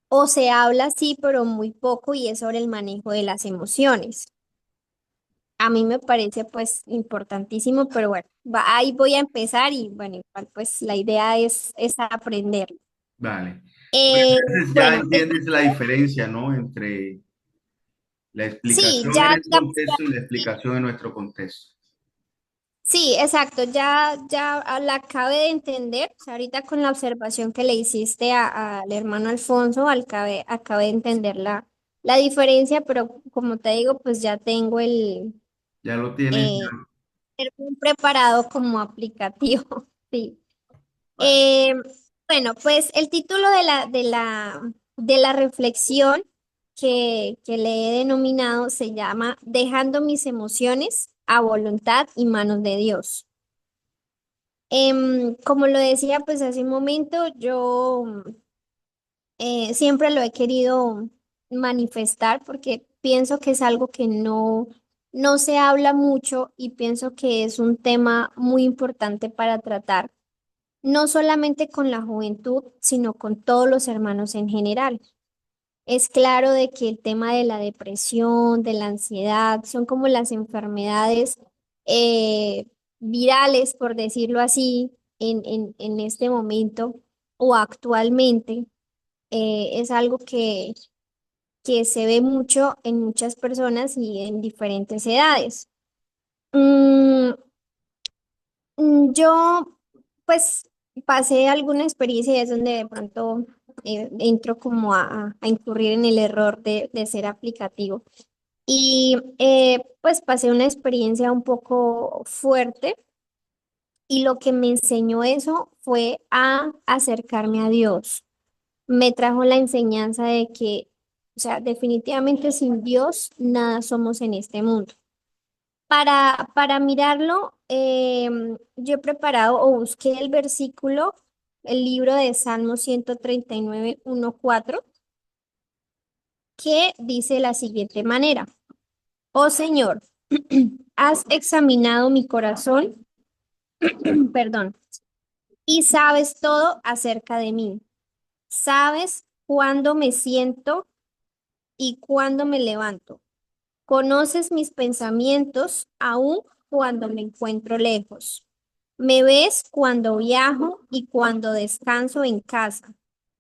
o se habla sí, pero muy poco, y es sobre el manejo de las emociones. A mí me parece pues importantísimo, pero bueno, ahí voy a empezar y bueno, igual pues la idea es aprender. vale. Entonces ya Bueno, entiendes la diferencia, ¿no? Entre la sí, explicación en ya ese digamos contexto y la explicación en nuestro contexto. sí, exacto, ya la acabé de entender. O sea, ahorita con la observación que le hiciste al hermano Alfonso, acabé de entender la diferencia, pero como te digo, pues ya tengo Ya lo tienes. eh, el preparado como aplicativo. Sí. Vale. Eh, bueno, pues el título de la reflexión que le he denominado se llama Dejando mis emociones a voluntad y manos de Dios. Como lo decía pues hace un momento, yo siempre lo he querido manifestar porque pienso que es algo que no no se habla mucho y pienso que es un tema muy importante para tratar, no solamente con la juventud, sino con todos los hermanos en general. Es claro de que el tema de la depresión, de la ansiedad, son como las enfermedades eh, virales, por decirlo así, en este momento o actualmente. Es algo que se ve mucho en muchas personas y en diferentes edades. Mm, yo, pues, pasé alguna experiencia y es donde de pronto entro como a incurrir en el error de ser aplicativo. Y pues pasé una experiencia un poco fuerte y lo que me enseñó eso fue a acercarme a Dios. Me trajo la enseñanza de que, o sea, definitivamente sin Dios nada somos en este mundo. Para mirarlo, yo he preparado o busqué el versículo, el libro de Salmo 139, 4 que dice de la siguiente manera: Oh Señor, has examinado mi corazón, perdón, y sabes todo acerca de mí. Sabes cuándo me siento y cuándo me levanto. Conoces mis pensamientos aun cuando me encuentro lejos. Me ves cuando viajo y cuando descanso en casa.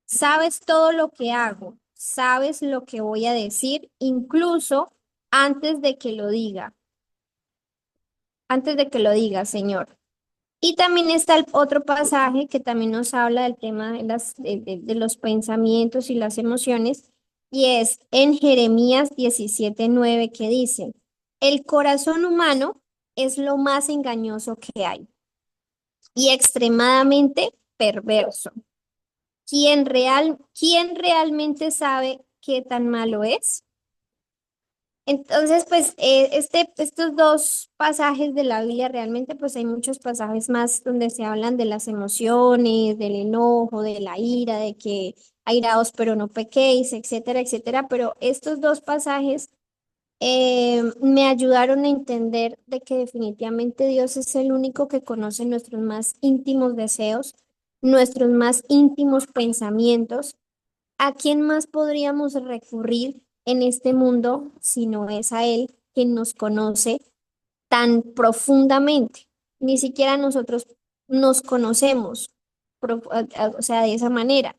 Sabes todo lo que hago. Sabes lo que voy a decir, incluso antes de que lo diga. Antes de que lo diga, Señor. Y también está el otro pasaje que también nos habla del tema de los pensamientos y las emociones, y es en Jeremías 17:9 que dice, el corazón humano es lo más engañoso que hay y extremadamente perverso. ¿Quién realmente sabe qué tan malo es? Entonces, pues estos dos pasajes de la Biblia, realmente pues hay muchos pasajes más donde se hablan de las emociones, del enojo, de la ira, de que airaos pero no pequéis, etcétera, etcétera. Pero estos dos pasajes me ayudaron a entender de que definitivamente Dios es el único que conoce nuestros más íntimos deseos, nuestros más íntimos pensamientos. ¿A quién más podríamos recurrir en este mundo si no es a Él, quien nos conoce tan profundamente? Ni siquiera nosotros nos conocemos, o sea, de esa manera.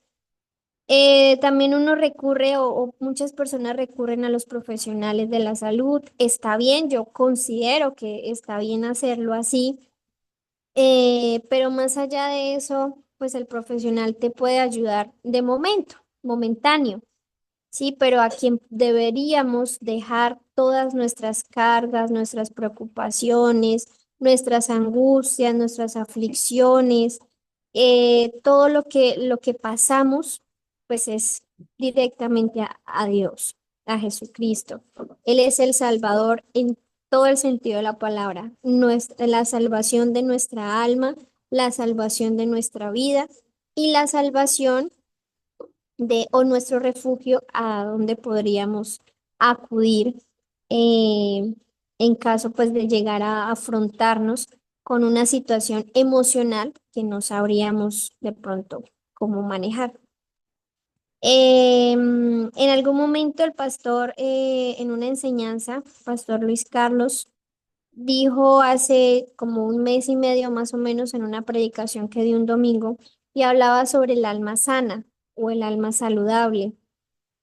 También uno recurre o muchas personas recurren a los profesionales de la salud. Está bien, yo considero que está bien hacerlo así, pero más allá de eso, pues el profesional te puede ayudar de momento, momentáneo. Sí, pero a quien deberíamos dejar todas nuestras cargas, nuestras preocupaciones, nuestras angustias, nuestras aflicciones, todo lo que pasamos, pues es directamente a Dios, a Jesucristo. Él es el Salvador en todo el sentido de la palabra, la salvación de nuestra alma, la salvación de nuestra vida y la salvación o nuestro refugio a donde podríamos acudir eh, en caso pues de llegar a afrontarnos con una situación emocional que no sabríamos de pronto cómo manejar. En algún momento el pastor en una enseñanza, Pastor Luis Carlos, dijo hace como un mes y medio más o menos en una predicación que dio un domingo y hablaba sobre el alma sana o el alma saludable.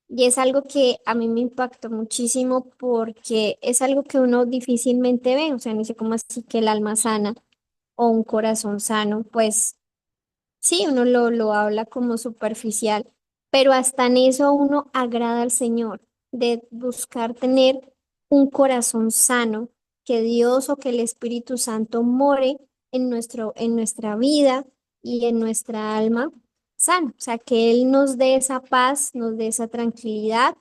Y es algo que a mí me impactó muchísimo porque es algo que uno difícilmente ve, o sea, no dice como así que el alma sana o un corazón sano, pues sí, uno lo habla como superficial, pero hasta en eso uno agrada al Señor, de buscar tener un corazón sano, que Dios o que el Espíritu Santo more en nuestra vida y en nuestra alma sana. O sea, que Él nos dé esa paz, nos dé esa tranquilidad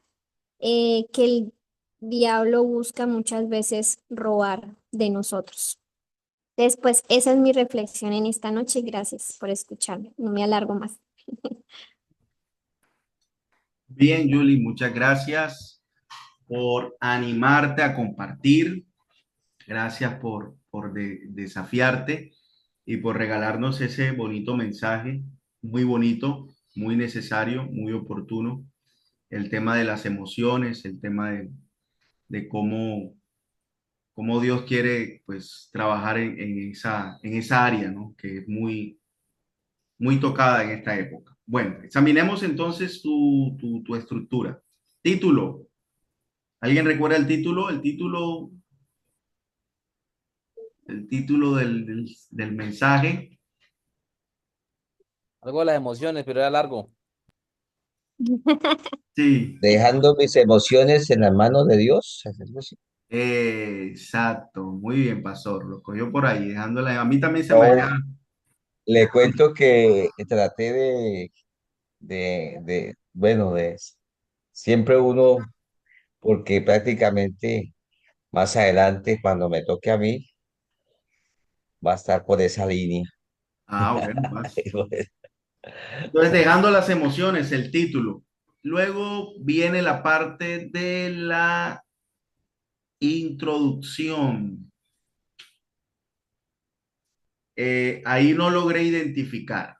que el diablo busca muchas veces robar de nosotros. Después, esa es mi reflexión en esta noche. Gracias por escucharme. No me alargo más. Bien, Julie, muchas gracias por animarte a compartir. Gracias por desafiarte y por regalarnos ese bonito mensaje, muy bonito, muy necesario, muy oportuno. El tema de las emociones, el tema de cómo Dios quiere pues trabajar en esa área, ¿no? Que es muy tocada en esta época. Bueno, examinemos entonces tu estructura. Título. ¿Alguien recuerda el título? El título del mensaje. Algo de las emociones, pero era largo. Sí, Dejando mis emociones en las manos de Dios. Algo así. exacto. Muy bien, pastor. Lo cogió por ahí, dejándola. A mí también se me había... No, le cuento que traté bueno, siempre uno, porque prácticamente más adelante, cuando me toque a mí, va a estar por esa línea. Ah, bueno, más. Entonces, dejando las emociones, el título. Luego viene la parte de la introducción. Ahí no logré identificar,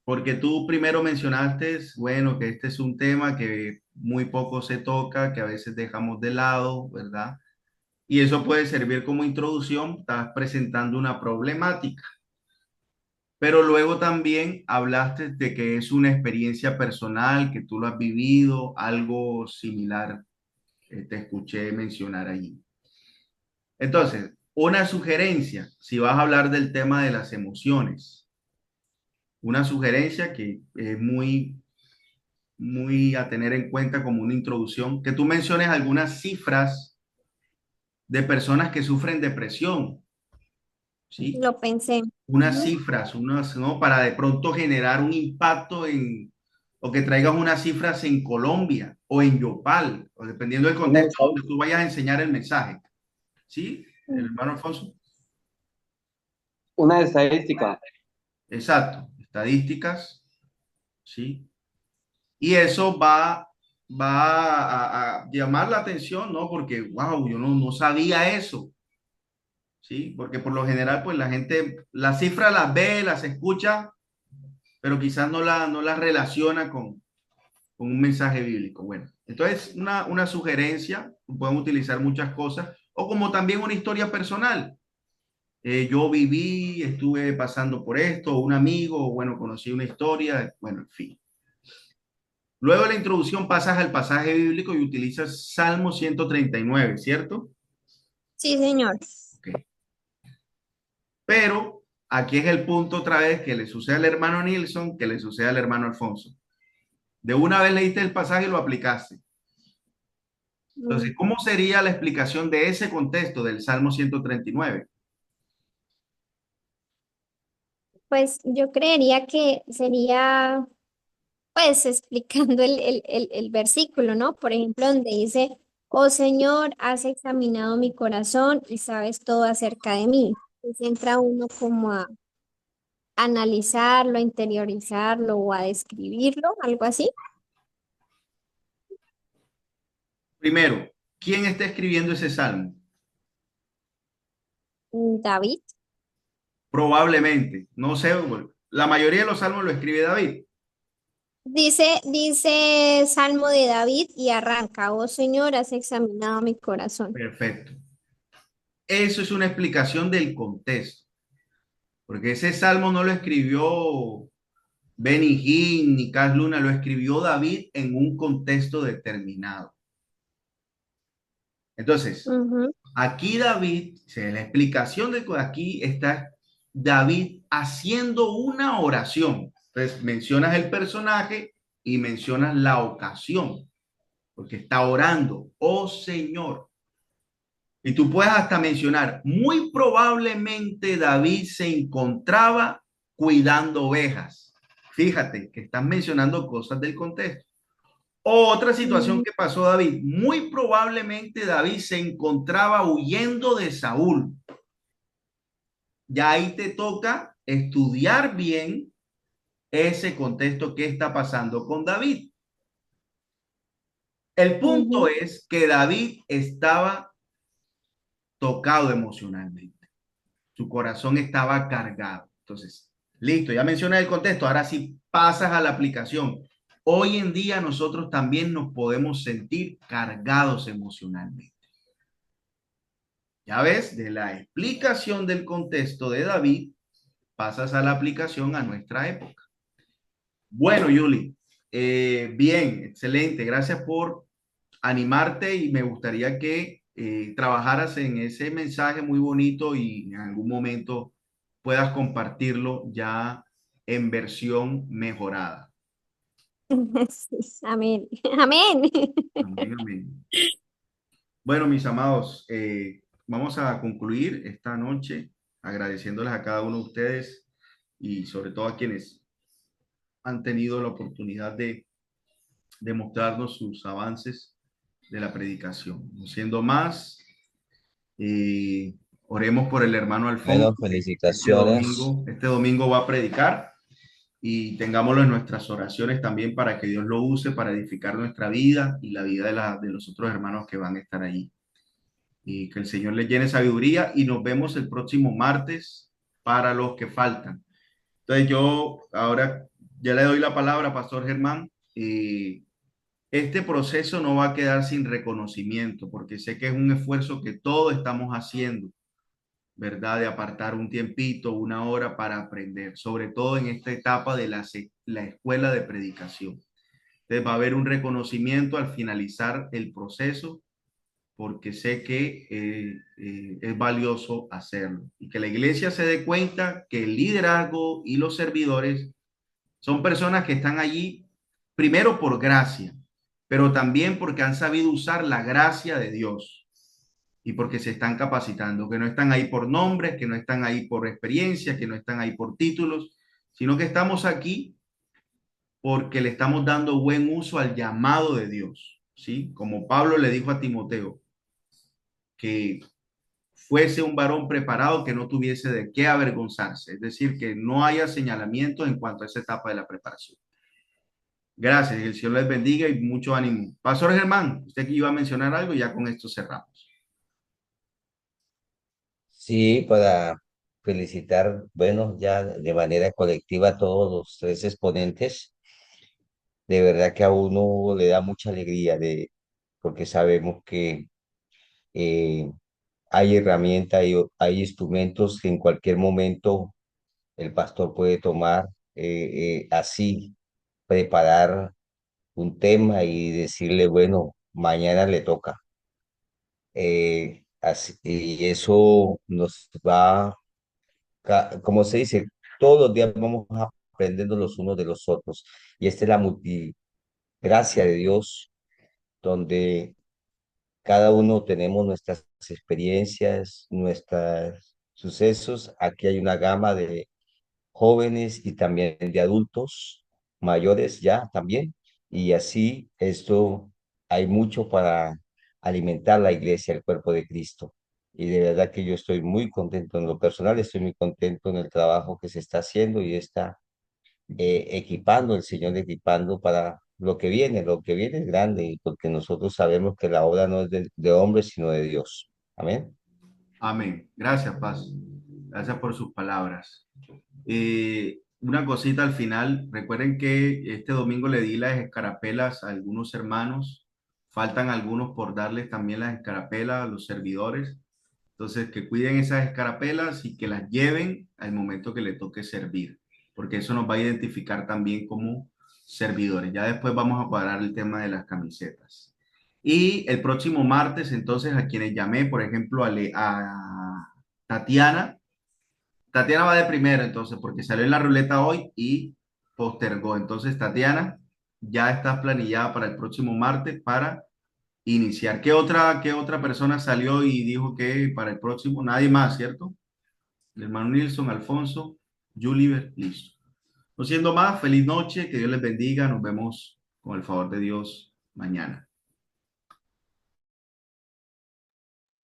porque tú primero mencionaste, bueno, que este es un tema que muy poco se toca, que a veces dejamos de lado, ¿verdad? Y eso puede servir como introducción, estás presentando una problemática. Pero luego también hablaste de que es una experiencia personal, que tú lo has vivido, algo similar, te escuché mencionar allí. Entonces, una sugerencia, si vas a hablar del tema de las emociones, una sugerencia que es muy a tener en cuenta como una introducción, que tú menciones algunas cifras de personas que sufren depresión, ¿sí? Lo pensé. Unas Ujú. cifras, ¿no? Para de pronto generar un impacto o que traigas unas cifras en Colombia o en Yopal, o dependiendo del Una, contexto donde tú vayas a enseñar el mensaje, ¿sí? El hermano Alfonso. una estadística. Exacto, estadísticas, ¿sí? Y eso va a llamar la atención, ¿no? Porque, wow, yo no sabía eso, ¿sí? Porque por lo general, pues la gente, las cifras las ve, las escucha, pero quizás no la relaciona con un mensaje bíblico. Bueno, entonces una sugerencia, podemos utilizar muchas cosas, o como también una historia personal. Yo viví, estuve pasando por esto, un amigo, bueno, conocí una historia, bueno, en fin. Luego de la introducción pasas al pasaje bíblico y utilizas Salmo 139, ¿cierto? Sí, señor. Ok. Pero aquí es el punto otra vez que le sucede al hermano Nilsson, que le sucede al hermano Alfonso. De una vez leíste el pasaje y lo aplicaste. Entonces, Mm, ¿cómo sería la explicación de ese contexto del Salmo 139? Pues yo creería que sería, pues, explicando el versículo, ¿no? Por ejemplo, donde dice, oh Señor, has examinado mi corazón y sabes todo acerca de mí. Entonces entra uno como a analizarlo, a interiorizarlo o a describirlo, algo así. Primero, ¿quién está escribiendo ese salmo? David. Probablemente, no sé, bueno, la mayoría de los salmos lo escribe David. Dice Salmo de David y arranca, oh Señor, has examinado mi corazón. Perfecto. Eso es una explicación del contexto, porque ese salmo no lo escribió Benny Hinn ni Carl Luna, lo escribió David en un contexto determinado. Entonces, Ujú, aquí David, la explicación de aquí está David haciendo una oración. Entonces, mencionas el personaje y mencionas la ocasión, porque está orando, oh Señor. Y tú puedes hasta mencionar, muy probablemente David se encontraba cuidando ovejas. Fíjate que estás mencionando cosas del contexto. Otra situación ujú, que pasó David, muy probablemente David se encontraba huyendo de Saúl. Ya ahí te toca estudiar bien ese contexto que está pasando con David. El punto ujú, es que David estaba tocado emocionalmente. Su corazón estaba cargado. Entonces, listo, ya mencioné el contexto. Ahora sí pasas a la aplicación. Hoy en día nosotros también nos podemos sentir cargados emocionalmente. Ya ves, de la explicación del contexto de David, pasas a la aplicación a nuestra época. Bueno, Yuli, bien, excelente. Gracias por animarte y me gustaría que trabajaras en ese mensaje muy bonito y en algún momento puedas compartirlo ya en versión mejorada. Sí, amén. Amén. Amén, amén. Bueno, mis amados, vamos a concluir esta noche agradeciéndoles a cada uno de ustedes y sobre todo a quienes han tenido la oportunidad de mostrarnos sus avances de la predicación. No siendo más, oremos por el hermano Alfonso. Bueno, felicitaciones. Este domingo va a predicar y tengámoslo en nuestras oraciones también para que Dios lo use para edificar nuestra vida y la vida de los otros hermanos que van a estar allí. Y que el Señor les llene sabiduría y nos vemos el próximo martes para los que faltan. Entonces yo ahora ya le doy la palabra a Pastor Germán. Este proceso no va a quedar sin reconocimiento porque sé que es un esfuerzo que todos estamos haciendo, ¿verdad? De apartar un tiempito, una hora para aprender, sobre todo en esta etapa de la escuela de predicación. Entonces va a haber un reconocimiento al finalizar el proceso porque sé que es valioso hacerlo y que la iglesia se dé cuenta que el liderazgo y los servidores son personas que están allí primero por gracia, pero también porque han sabido usar la gracia de Dios y porque se están capacitando, que no están ahí por nombres, que no están ahí por experiencia, que no están ahí por títulos, sino que estamos aquí porque le estamos dando buen uso al llamado de Dios, ¿sí? Como Pablo le dijo a Timoteo, que fuese un varón preparado que no tuviese de qué avergonzarse, es decir, que no haya señalamientos en cuanto a esa etapa de la preparación. Gracias, el Señor les bendiga y mucho ánimo. Pastor Germán, usted que iba a mencionar algo y ya con esto cerramos. Sí, para felicitar, bueno, ya de manera colectiva a todos los tres exponentes. De verdad que a uno le da mucha alegría porque sabemos que eh, hay herramientas, hay instrumentos que en cualquier momento el pastor puede tomar, así, preparar un tema y decirle, bueno, mañana le toca. Y eso nos va, como se dice, todos los días vamos aprendiendo los unos de los otros. Y esta es la multigracia de Dios, donde cada uno tenemos nuestras experiencias, nuestros sucesos. Aquí hay una gama de jóvenes y también de adultos mayores ya también. Y así esto hay mucho para alimentar la iglesia, el cuerpo de Cristo. Y de verdad que yo estoy muy contento en lo personal, estoy muy contento en el trabajo que se está haciendo y está equipando, el Señor equipando para lo que viene es grande, porque nosotros sabemos que la obra no es de hombres, sino de Dios. Amén. Amén. Gracias, Paz. Gracias por sus palabras. Una cosita al final. Recuerden que este domingo le di las escarapelas a algunos hermanos. Faltan algunos por darles también las escarapelas a los servidores. Entonces, que cuiden esas escarapelas y que las lleven al momento que le toque servir, porque eso nos va a identificar también como servidores. Ya después vamos a parar el tema de las camisetas. Y el próximo martes, entonces, a quienes llamé, por ejemplo, a Tatiana. Tatiana va de primero, entonces, porque salió en la ruleta hoy y postergó. Entonces, Tatiana, ya estás planillada para el próximo martes para iniciar. Qué otra persona salió y dijo que para el próximo? Nadie más, ¿cierto? El hermano Nilson, Alfonso, Juliver, listo. No siendo más, feliz noche, que Dios les bendiga. Nos vemos con el favor de Dios mañana.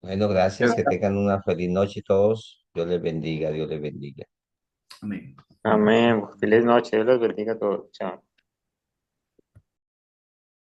Bueno, gracias, que tengan una feliz noche todos. Dios les bendiga, Dios les bendiga. Amén. Amén. Feliz noche. Dios los bendiga a todos. Chao.